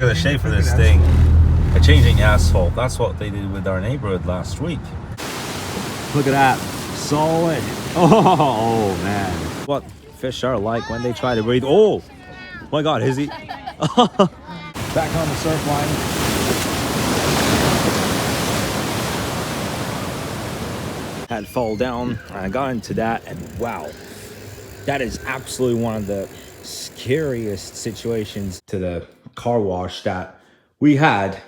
Look at the shape of this thing. A changing asphalt. That's what they did with our neighborhood last week. Look at that. Solid. Oh man. What fish are like when they try to breathe. Oh my god, is he? Back on the surf line. Had fall down. I got into that and wow. That is absolutely one of the scariest situations to the car wash that we had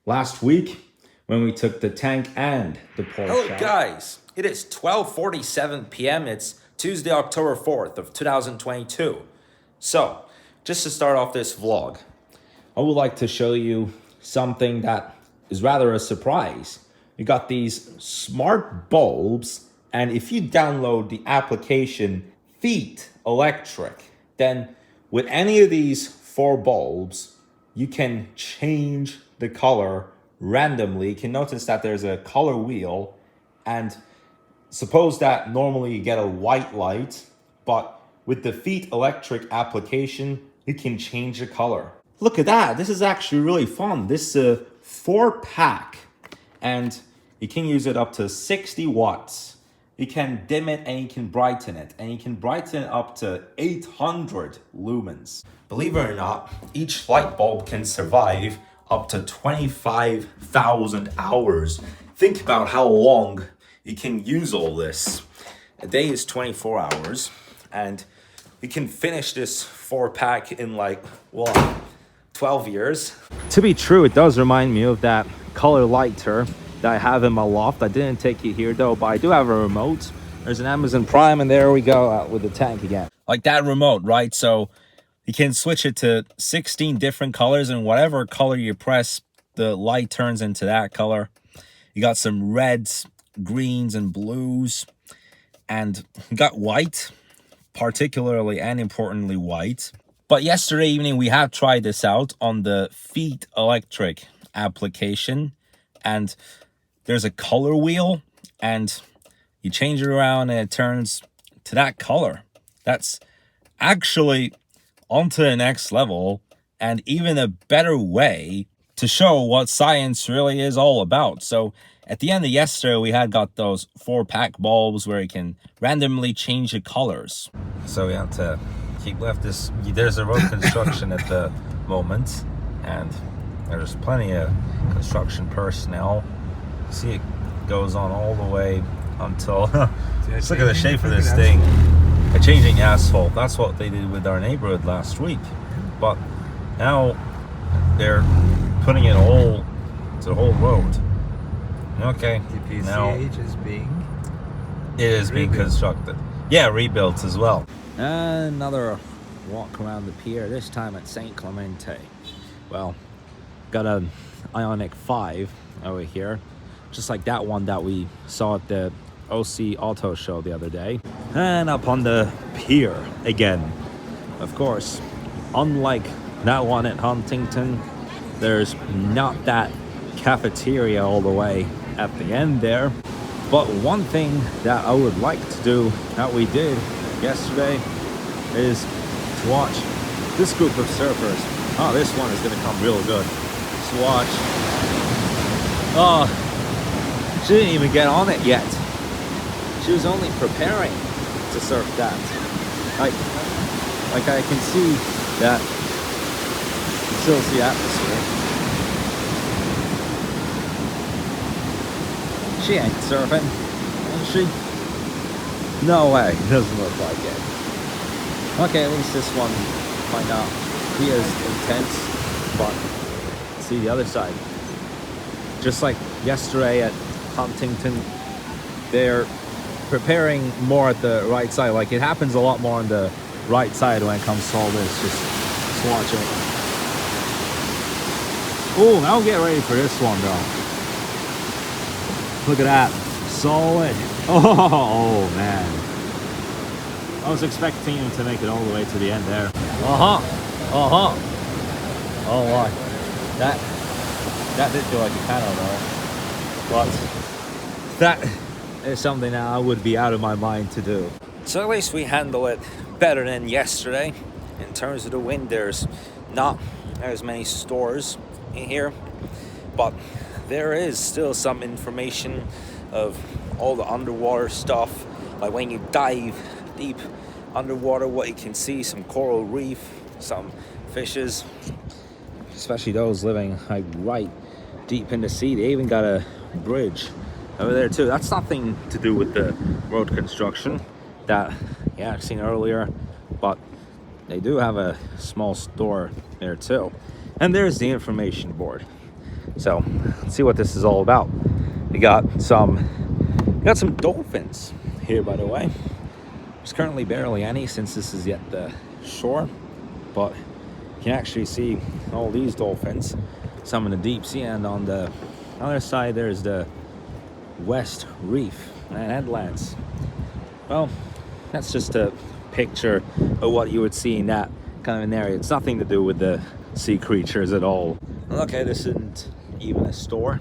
last week when we took the tank and the Porsche. Hello guys, it is 12:47 p.m. It's Tuesday, October 4th of 2022. So, just to start off this vlog, I would like to show you something that is rather a surprise. We got these smart bulbs, and if you download the application Feet Electric, then with any of these 4 bulbs, you can change the color randomly. You can notice that there's a color wheel, and suppose that normally you get a white light, but with the Feet Electric application, you can change the color. Look at that. This is actually really fun. This is a 4-pack, and you can use it up to 60 watts. You can dim it and you can brighten it, and you can brighten it up to 800 lumens. Believe it or not, each light bulb can survive up to 25,000 hours. Think about how long you can use all this. A day is 24 hours, and you can finish this 4-pack in like, well, 12 years. To be true, it does remind me of that color lighter that I have in my loft. I didn't take it here though, but I do have a remote. There's an Amazon Prime, and there we go with the tank again. Like that remote, right? So you can switch it to 16 different colors, and whatever color you press, the light turns into that color. You got some reds, greens, and blues, and you got white, particularly and importantly white. But yesterday evening, we have tried this out on the Feet Electric application, and there's a color wheel, and you change it around and it turns to that color. That's actually onto the next level, and even a better way to show what science really is all about. So at the end of yesterday, we had got those 4-pack bulbs where you can randomly change the colors. So we have to keep left this. There's a road construction at the moment, and there's plenty of construction personnel. See, it goes on all the way until just look at the shape of this thing. A changing asphalt. That's what they did with our neighborhood last week, but now they're putting it all to the whole road. Okay, now it is being constructed. Yeah, rebuilt as well. Another walk around the pier, this time at St. Clemente. Well, got an Ioniq 5 over here, just like that one that we saw at the OC Auto Show the other day. And up on the pier again. Of course, unlike that one at Huntington, there's not that cafeteria all the way at the end there. But one thing that I would like to do, that we did yesterday, is to watch this group of surfers. Oh, this one is going to come real good. Just watch. Oh, she didn't even get on it yet. She was only preparing to surf that. Like I can see that it fills the atmosphere. She ain't surfing, is she? No way, it doesn't look like it. Okay, at least this one might not be as intense, but see the other side. Just like yesterday at Huntington, they're preparing more at the right side. Like, it happens a lot more on the right side when it comes to all this. Just watch it. Oh, now get ready for this one though. Look at that. Solid. Oh man. I was expecting him to make it all the way to the end there. Oh wow. That did feel like a paddle though. But that is something that I would be out of my mind to do. So at least we handle it better than yesterday. In terms of the wind, there's not there's many stores in here, but there is still some information of all the underwater stuff, like when you dive deep underwater, what you can see, some coral reef, some fishes, especially those living like right deep in the sea. They even got a bridge over there too. That's nothing to do with the road construction that I've seen earlier, but they do have a small store there too. And there's the information board. So let's see what this is all about. We got some dolphins here, by the way. There's currently barely any since this is yet the shore, but you can actually see all these dolphins, some in the deep sea, and on the other side there's the West Reef and headlands. Well, that's just a picture of what you would see in that kind of an area. It's nothing to do with the sea creatures at all. Okay, this isn't even a store.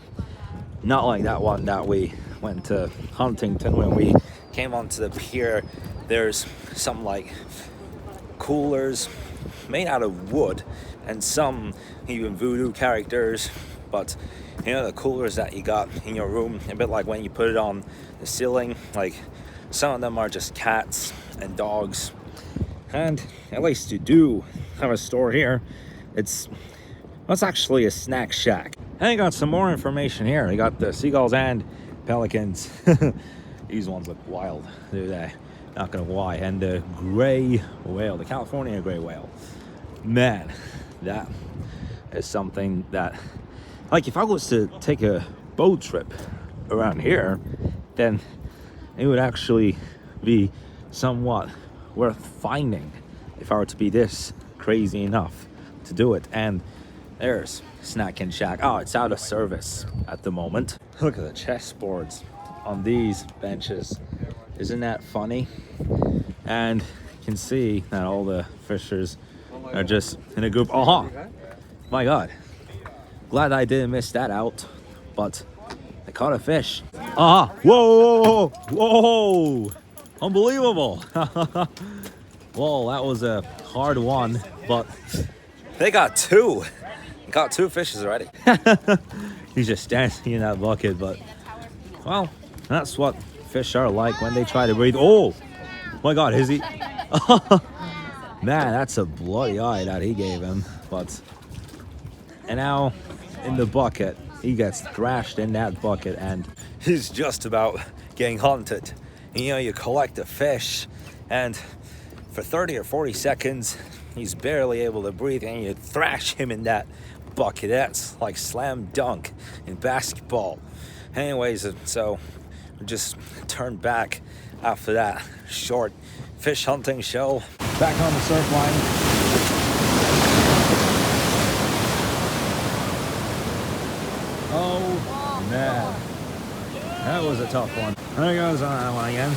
Not like that one that we went to Huntington when we came onto the pier. There's some like coolers made out of wood and some even voodoo characters, but you know, the coolers that you got in your room, a bit like when you put it on the ceiling, like some of them are just cats and dogs. And at least you do have a store here. It's actually a snack shack. And I got some more information here. I got the seagulls and pelicans. These ones look wild, do they? Not gonna lie. And the gray whale, the California gray whale. Man, that is something that, like, if I was to take a boat trip around here, then it would actually be somewhat worth finding if I were to be this crazy enough to do it. And there's Snack and Shack. Oh, it's out of service at the moment. Look at the chessboards on these benches. Isn't that funny? And you can see that all the fishers are just in a group. Oh my god, glad I didn't miss that out, but I caught a fish. Whoa, whoa, unbelievable. Whoa, that was a hard one, but they got two. Caught two fishes already. He's just dancing in that bucket, but well, that's what fish are like when they try to breathe. Oh my god, is he? Man, that's a bloody eye that he gave him. But and now in the bucket, he gets thrashed in that bucket, and he's just about getting hunted. You know, you collect a fish, and for 30 or 40 seconds, he's barely able to breathe, and you thrash him in that bucket. That's like slam dunk in basketball. Anyways, so we just turned back after that short fish hunting show. Back on the surf line. Oh man, that was a tough one. There goes on that one again.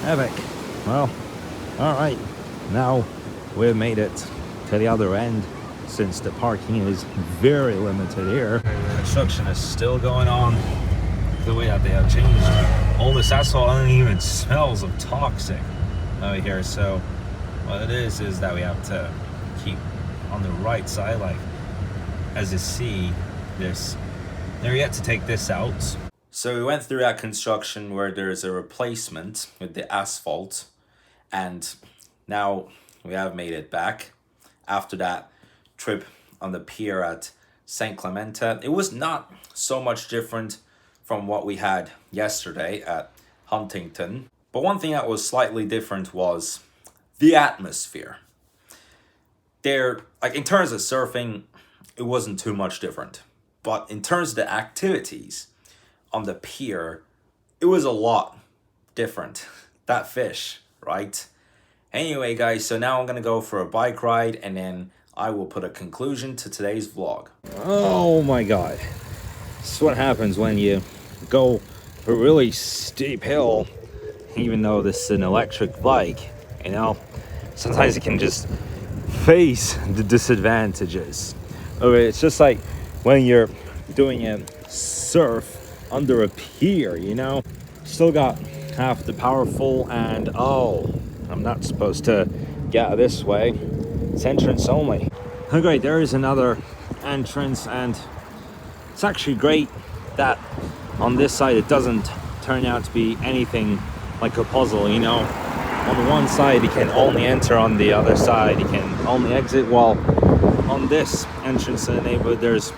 Epic. Well, all right, now we've made it to the other end, since the parking is very limited here. Construction is still going on. The way that they have changed all this asphalt, and it even smells of toxic over here. So what it is that we have to keep on the right side, like as you see this. They're yet to take this out. So we went through that construction where there's a replacement with the asphalt, and now we have made it back after that trip on the pier at St. Clemente. It was not so much different from what we had yesterday at Huntington, but one thing that was slightly different was the atmosphere. There, like in terms of surfing, it wasn't too much different, but in terms of the activities on the pier, it was a lot different. That fish, right? Anyway, guys, so now I'm gonna go for a bike ride, and then I will put a conclusion to today's vlog. Oh my god. This is what happens when you go a really steep hill, even though this is an electric bike, you know? Sometimes you can just face the disadvantages. Okay, it's just like when you're doing a surf under a pier, you know? Still got have the power full, and oh, I'm not supposed to get out this way. It's entrance only. Oh great, there is another entrance, and it's actually great that on this side it doesn't turn out to be anything like a puzzle, you know. On one side you can only enter, on the other side you can only exit, while on this entrance to the neighborhood there's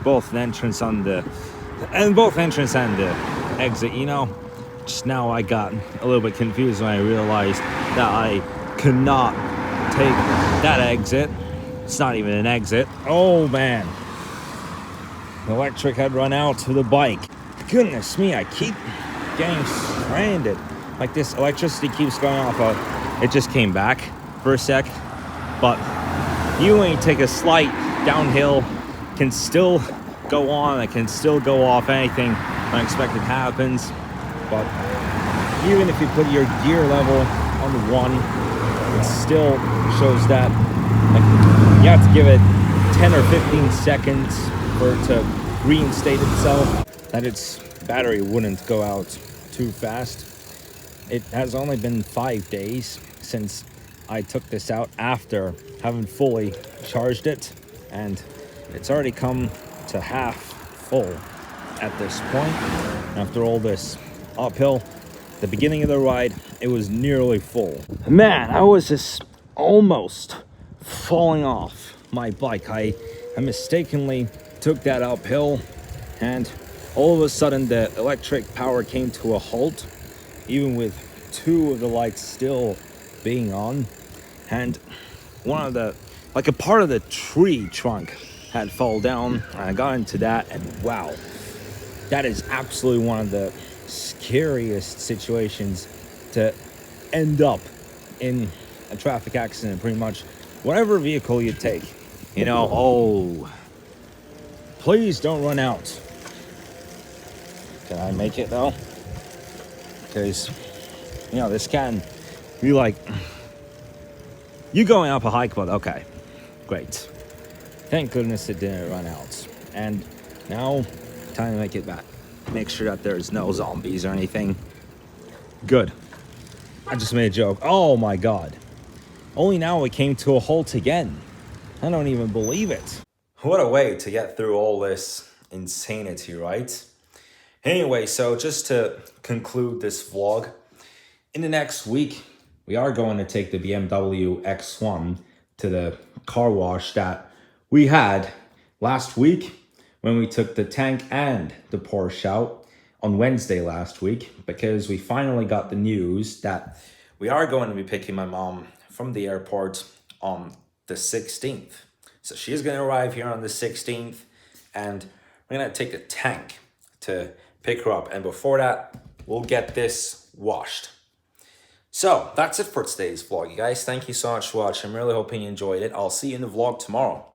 both an entrance and the exit, you know. Just now I got a little bit confused when I realized that I could not take that exit. It's not even an exit. Oh man, the electric had run out to the bike. Goodness me, I keep getting stranded. Like, this electricity keeps going off. It just came back for a sec, but you only take a slight downhill, can still go on, it can still go off, anything unexpected happens. But even if you put your gear level on the 1, it still shows that, like, you have to give it 10 or 15 seconds for it to reinstate itself, that its battery wouldn't go out too fast. It has only been 5 days since I took this out after having fully charged it, and it's already come to half full at this point. After all this uphill, the beginning of the ride, it was nearly full. Man, I was just almost falling off my bike. I mistakenly took that uphill, and all of a sudden the electric power came to a halt, even with 2 of the lights still being on. And one of the, like, a part of the tree trunk had fallen down. I got into that, and wow, that is absolutely one of the scariest situations to end up in a traffic accident, pretty much. Whatever vehicle you take, you know. Oh, please don't run out. Can I make it though? Because, you know, this can be like, you going up a hike, but okay, great. Thank goodness it didn't run out. And now, time to make it back. Make sure that there's no zombies or anything. Good. I just made a joke. Oh my god. Only now it came to a halt again. I don't even believe it. What a way to get through all this insanity, right? Anyway, so just to conclude this vlog, in the next week, we are going to take the BMW X1 to the car wash that we had last week when we took the tank and the Porsche out on Wednesday last week, because we finally got the news that we are going to be picking my mom from the airport on the 16th. So she's going to arrive here on the 16th, and we're going to take the tank to pick her up. And before that, we'll get this washed. So that's it for today's vlog, you guys. Thank you so much for watching. I'm really hoping you enjoyed it. I'll see you in the vlog tomorrow.